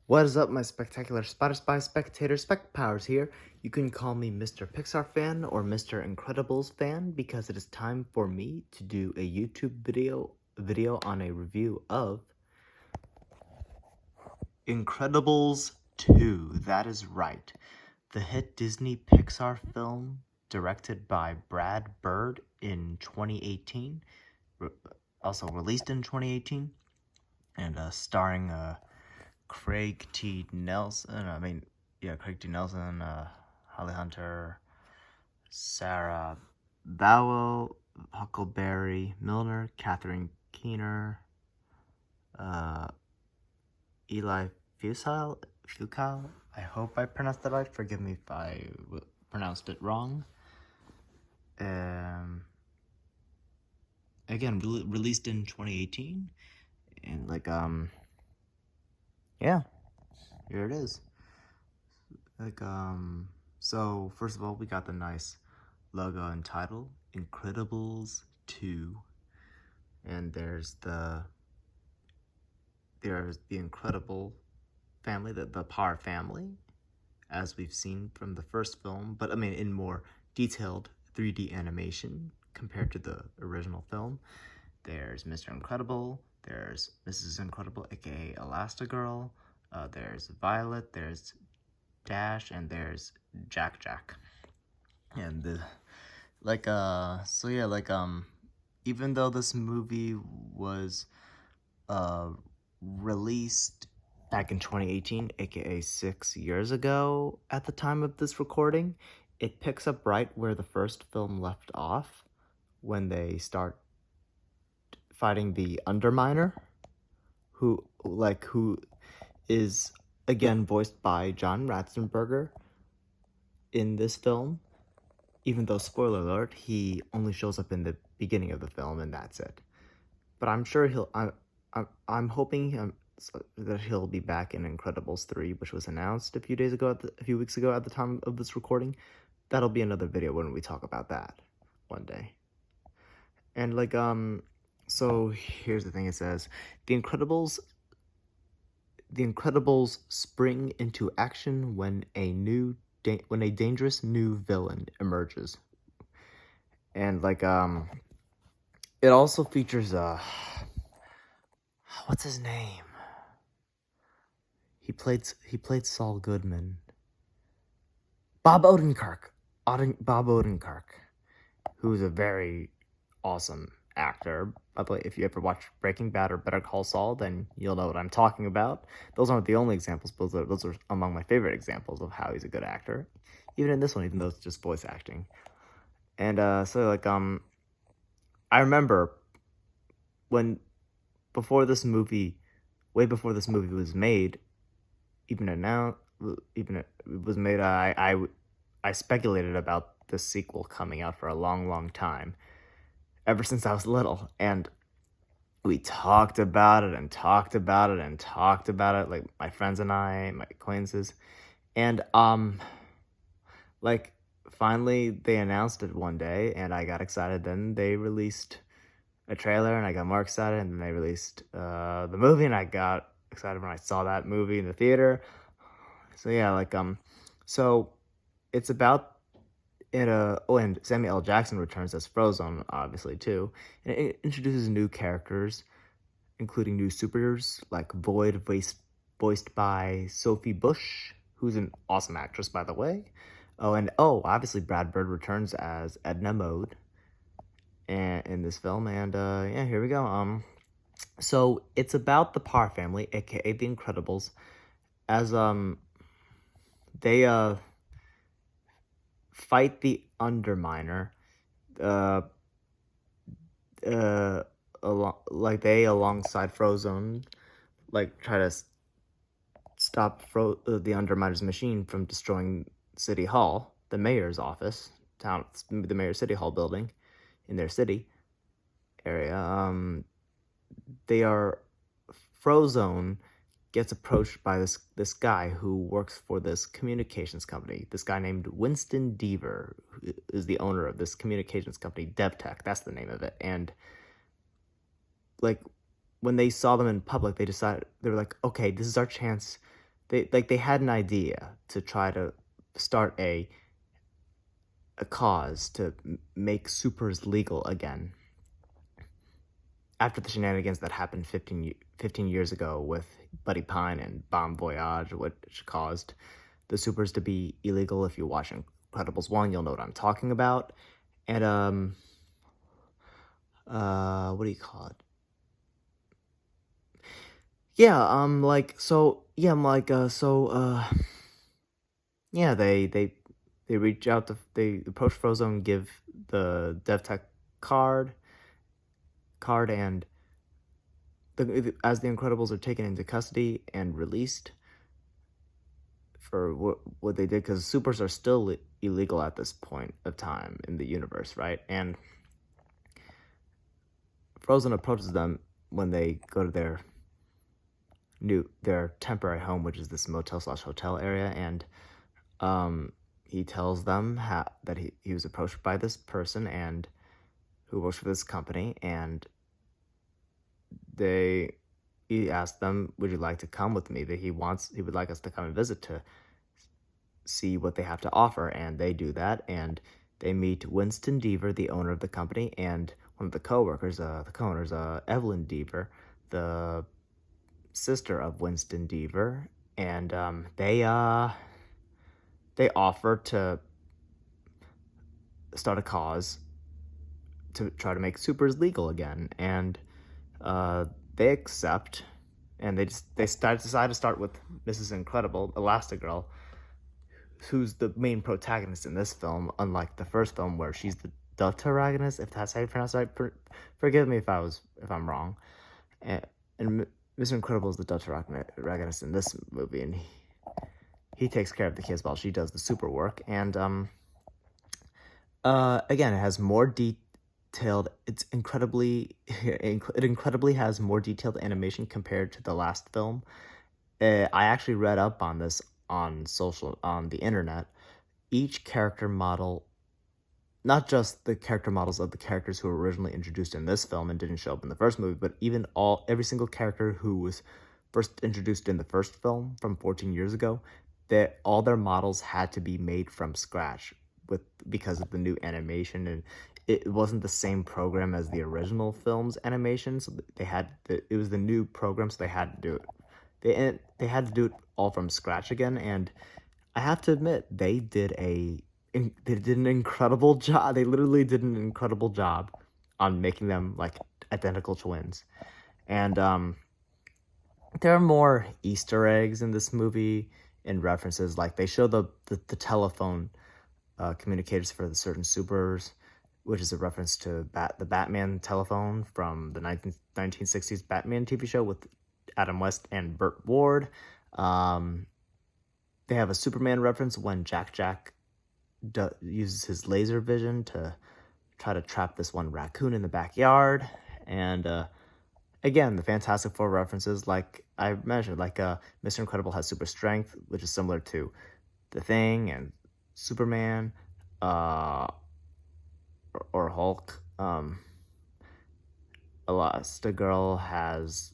What is up, my spectacular Spider Spy spectator spec powers here? You can call me Mr. Pixar fan or Mr. Incredibles fan because it is time for me to do a YouTube video on a review of Incredibles 2. That is right. The hit Disney Pixar film directed by Brad Bird in 2018, also released in 2018, and starring Craig T. Nelson, Craig T. Nelson, Holly Hunter, Sarah Bowell, Huckleberry Milner, Catherine Keener, Eli Fusil. I hope I pronounced that right. Forgive me if I pronounced it wrong. Again, released in 2018, and yeah, here it is. So first of all, we got the nice logo and title, Incredibles 2, and there's the Incredible family, the Parr family, as we've seen from the first film, but in more detailed 3D animation compared to the original film. There's Mr. Incredible, there's Mrs. Incredible, aka Elastigirl, there's Violet, there's Dash, and there's Jack. And even though this movie was released back in 2018, aka 6 years ago at the time of this recording, it picks up right where the first film left off when they start fighting the Underminer, who is again voiced by John Ratzenberger in this film. Even though, spoiler alert, he only shows up in the beginning of the film and that's it. But I'm sure I'm hoping that he'll be back in Incredibles 3, which was announced a few weeks ago at the time of this recording. That'll be another video when we talk about that one day. And so here's the thing. It says the Incredibles spring into action when a dangerous new villain emerges. And it also features what's his name? He played Saul Goodman. Bob Odenkirk. Bob Odenkirk, who's a very awesome actor. If you ever watch Breaking Bad or Better Call Saul, then you'll know what I'm talking about. Those aren't the only examples, but those are among my favorite examples of how he's a good actor. Even in this one, even though it's just voice acting. And I remember way before this movie was made, even it was made, I speculated about the sequel coming out for a long time, ever since I was little, and we talked about it, like my friends and I, my acquaintances, and finally they announced it one day, and I got excited. Then they released a trailer, and I got more excited, and then they released the movie, and I got excited when I saw that movie in the theater. So yeah, so it's about and Samuel L. Jackson returns as Frozone, obviously, too. And it introduces new characters, including new supers like Void, voiced by Sophie Bush, who's an awesome actress, by the way. Obviously Brad Bird returns as Edna Mode in this film, and yeah, here we go. So it's about the Parr family, aka the Incredibles, as they fight the Underminer, alongside Frozone, try to stop the Underminer's machine from destroying City Hall, the mayor's office, the mayor's City Hall building in their city area. Frozone gets approached by this guy who works for this communications company. This guy named Winston Deaver, who is the owner of this communications company, DevTech. That's the name of it. And when they saw them in public, they were like, okay, this is our chance they had an idea to try to start a cause to make supers legal again after the shenanigans that happened 15 years ago with Buddy Pine and Bon Voyage, which caused the supers to be illegal. If you watch Incredibles 1, you'll know what I'm talking about. And, what do you call it? Yeah, yeah, they reach out to, they approach Frozone, give the DevTech card, and as the Incredibles are taken into custody and released for what they did, because supers are still illegal at this point of time in the universe, right? And Frozen approaches them when they go to their temporary home, which is this motel/hotel area, and he tells them that he was approached by this person and who works for this company, and he asked them, "Would you like to come with me?" That he would like us to come and visit to see what they have to offer, and they do that, and they meet Winston Deaver, the owner of the company, and one of the co-workers, the co-owners, Evelyn Deaver, the sister of Winston Deaver, and they offer to start a cause to try to make supers legal again, and they accept, and they decide to start with Mrs. Incredible, Elastigirl, who's the main protagonist in this film, unlike the first film where she's the Deuteragonist, if that's how you pronounce it. Forgive me if I'm wrong. And Mr. Incredible is the Deuteragonist in this movie, and he takes care of the kids while she does the super work. And again, it has more detailed. It incredibly has more detailed animation compared to the last film. I actually read up on this on the internet. Each character model, not just the character models of the characters who were originally introduced in this film and didn't show up in the first movie, but even every single character who was first introduced in the first film from 14 years ago, that all their models had to be made from scratch because of the new animation, and it wasn't the same program as the original film's animation, so it was the new program, so they had to do it. They had to do it all from scratch again, and I have to admit they did an incredible job. They literally did an incredible job on making them like identical twins. And there are more Easter eggs in this movie and references, like they show the telephone communicators for the certain supers, which is a reference to the Batman telephone from the 1960s Batman TV show with Adam West and Burt Ward. They have a Superman reference when Jack uses his laser vision to try to trap this one raccoon in the backyard. And again, the Fantastic Four references, like I mentioned, like Mr. Incredible has super strength, which is similar to The Thing and Superman, or Hulk. Elastigirl has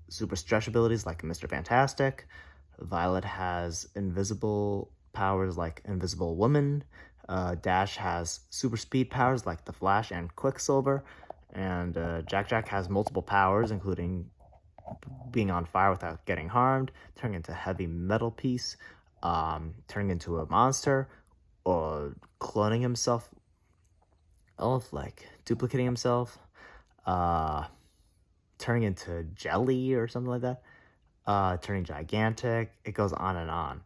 super stretch abilities like Mr. Fantastic. Violet has invisible powers like Invisible Woman. Dash has super speed powers like the Flash and Quicksilver. And Jack has multiple powers, including being on fire without getting harmed, turning into a heavy metal piece, turning into a monster, or cloning himself, like duplicating himself, turning into jelly or something like that, turning gigantic. It goes on and on.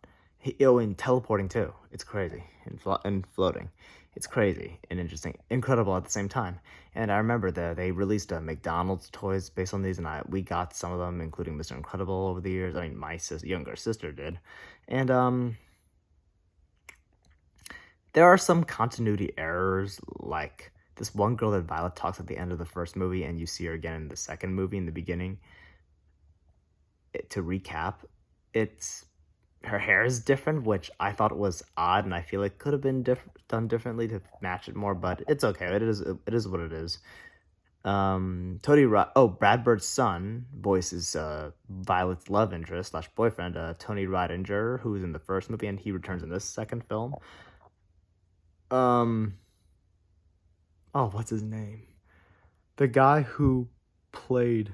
And teleporting too. It's crazy. And floating. It's crazy and interesting, incredible at the same time. And I remember that they released McDonald's toys based on these, and we got some of them, including Mr. Incredible over the years. I mean, my younger sister did. And there are some continuity errors, like this one girl that Violet talks at the end of the first movie, and you see her again in the second movie in the beginning. To recap, her hair is different, which I thought was odd, and I feel it could have been done differently to match it more, but it's okay. It is what it is. Brad Bird's son voices Violet's love interest slash boyfriend, Tony Ridinger, who was in the first movie, and he returns in this second film. Um, oh, what's his name? The guy who played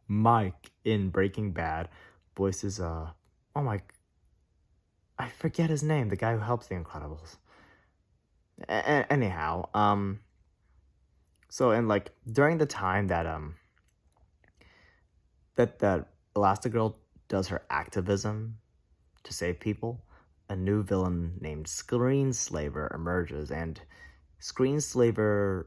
Mike in Breaking Bad voices oh my, I forget his name. The guy who helps the Incredibles. Anyhow, so and like during the time that that Elastigirl does her activism to save people, a new villain named Screenslaver emerges, and Screenslaver,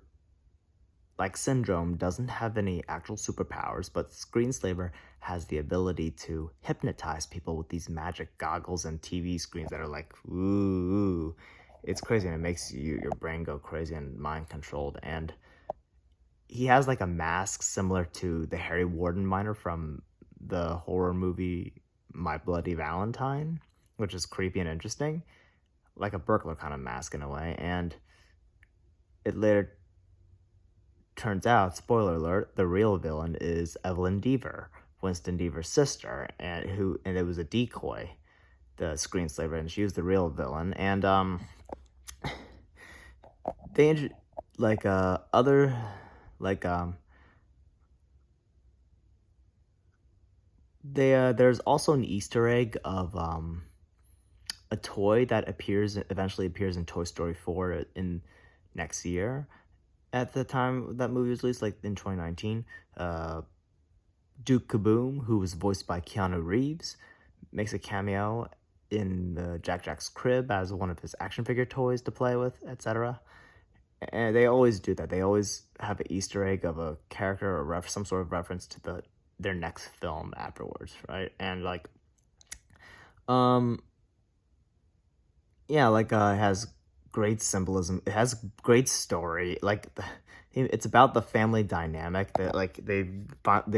like Syndrome, doesn't have any actual superpowers, but Screenslaver has the ability to hypnotize people with these magic goggles and TV screens that are like, ooh, it's crazy, and it makes your brain go crazy and mind controlled. And he has like a mask similar to the Harry Warden miner from the horror movie My Bloody Valentine, which is creepy and interesting, like a burglar kind of mask in a way. And it later turns out, spoiler alert, the real villain is Evelyn Deaver, Winston Deaver's sister, and it was a decoy, the Screenslaver, and she was the real villain. And they like other like there's also an Easter egg of a toy that eventually appears in Toy Story 4 in next year. At the time that movie was released, like in 2019, Duke Kaboom, who was voiced by Keanu Reeves, makes a cameo in the Jack's Crib as one of his action figure toys to play with, etc. And they always do that. They always have an Easter egg of a character or some sort of reference to their next film afterwards, right? And like, yeah, like it has great symbolism. It has great story. Like it's about the family dynamic that like they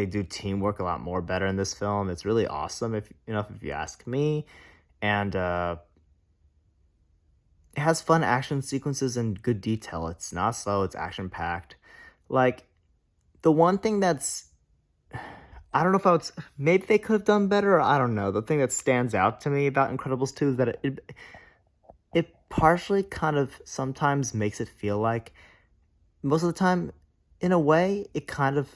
do teamwork a lot more better in this film. It's really awesome if you ask me. And it has fun action sequences and good detail. It's not slow, it's action packed. Like the one thing that's I don't know if maybe they could have done better, or I don't know. The thing that stands out to me about Incredibles 2 is that it partially kind of sometimes makes it feel like, most of the time, in a way, it kind of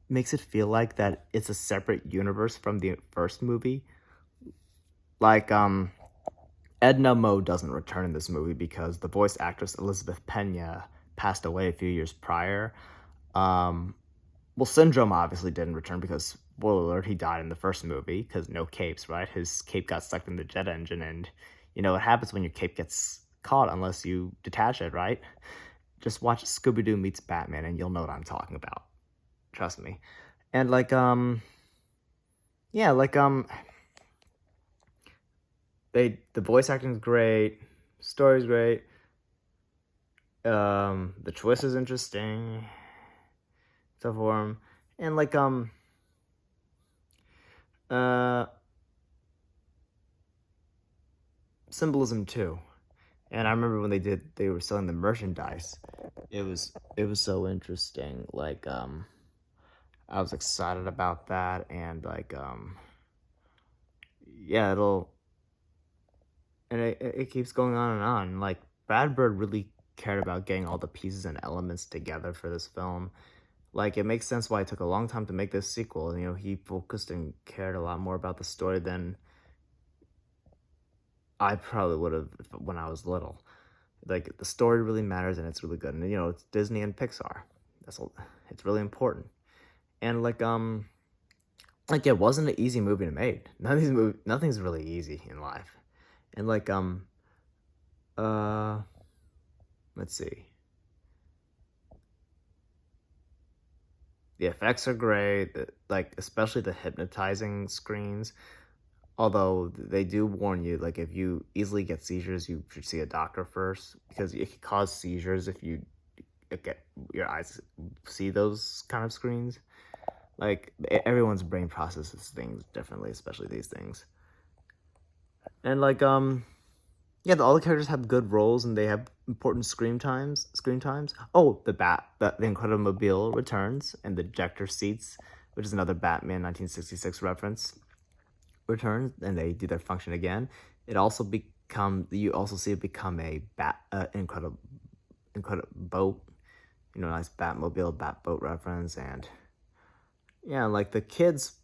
makes it feel like that it's a separate universe from the first movie. Like, Edna Mode doesn't return in this movie because the voice actress Elizabeth Pena passed away a few years prior. Well, Syndrome obviously didn't return because, spoiler alert, he died in the first movie because no capes, right? His cape got stuck in the jet engine, and you know what happens when your cape gets caught unless you detach it, right? Just watch Scooby-Doo meets Batman and you'll know what I'm talking about. Trust me. And like, yeah, like, the voice acting is great, story's great, the twist is interesting, so for him, and like, symbolism too. And I remember when they were selling the merchandise, it was so interesting. Like, I was excited about that, and like, yeah, it keeps going on and on. Like, Brad Bird really cared about getting all the pieces and elements together for this film. Like, it makes sense why it took a long time to make this sequel. You know, he focused and cared a lot more about the story than I probably would have when I was little. Like, the story really matters and it's really good. And, you know, it's Disney and Pixar. It's really important. And like it wasn't an easy movie to make. Nothing's really easy in life. And like, let's see. The effects are great, like especially the hypnotizing screens. Although they do warn you, like if you easily get seizures, you should see a doctor first because it can cause seizures if you get your eyes see those kind of screens. Like everyone's brain processes things differently, especially these things. And like yeah, all the characters have good roles and they have important screen times. Oh, the Incredible returns, and the ejector seats, which is another Batman 1966 reference, returns, and they do their function again. You also see it become a incredible boat, nice Batmobile reference. And yeah, like the kids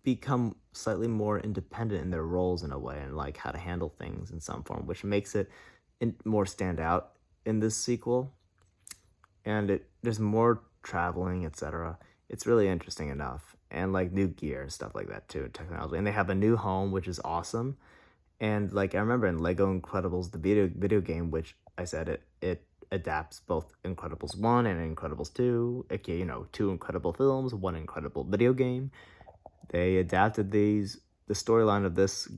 become slightly more independent in their roles in a way, and like how to handle things in some form, which makes it more stand out in this sequel. And there's more traveling, etc. It's really interesting enough, and like new gear and stuff like that too, technology. And they have a new home, which is awesome. And like I remember in Lego Incredibles, the video game, which I said it adapts both Incredibles 1 and Incredibles 2, aka, two incredible films, one incredible video game. They adapted the storyline of this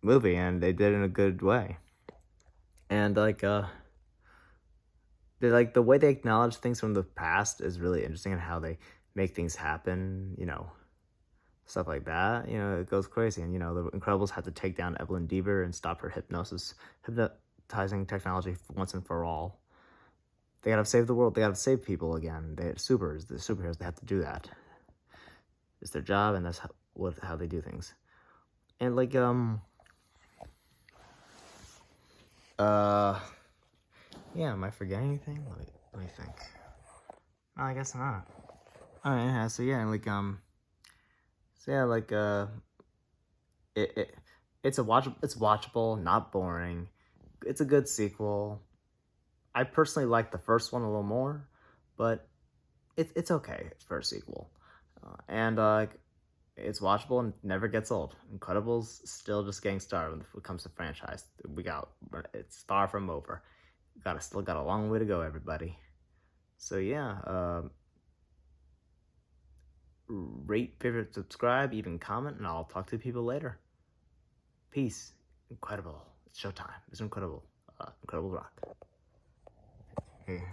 movie, and they did it in a good way. And the way they acknowledge things from the past is really interesting, and how they make things happen, stuff like that. It goes crazy. And the Incredibles had to take down Evelyn Deaver and stop her hypnotizing technology once and for all. They gotta save the world. They gotta save people again. The superheroes. They have to do that. It's their job, and that's how they do things. And yeah. Am I forgetting anything? Let me think. No, I guess not. All right. Yeah. So yeah, it's watchable, not boring. It's a good sequel. I personally like the first one a little more, but it's okay for a sequel. And it's watchable and never gets old. Incredibles still just getting started when it comes to franchise. It's far from over. Still got a long way to go, everybody. So yeah, rate, favorite, subscribe, even comment, and I'll talk to people later. Peace. Incredible. It's showtime. It's incredible. Incredible Rock. Okay.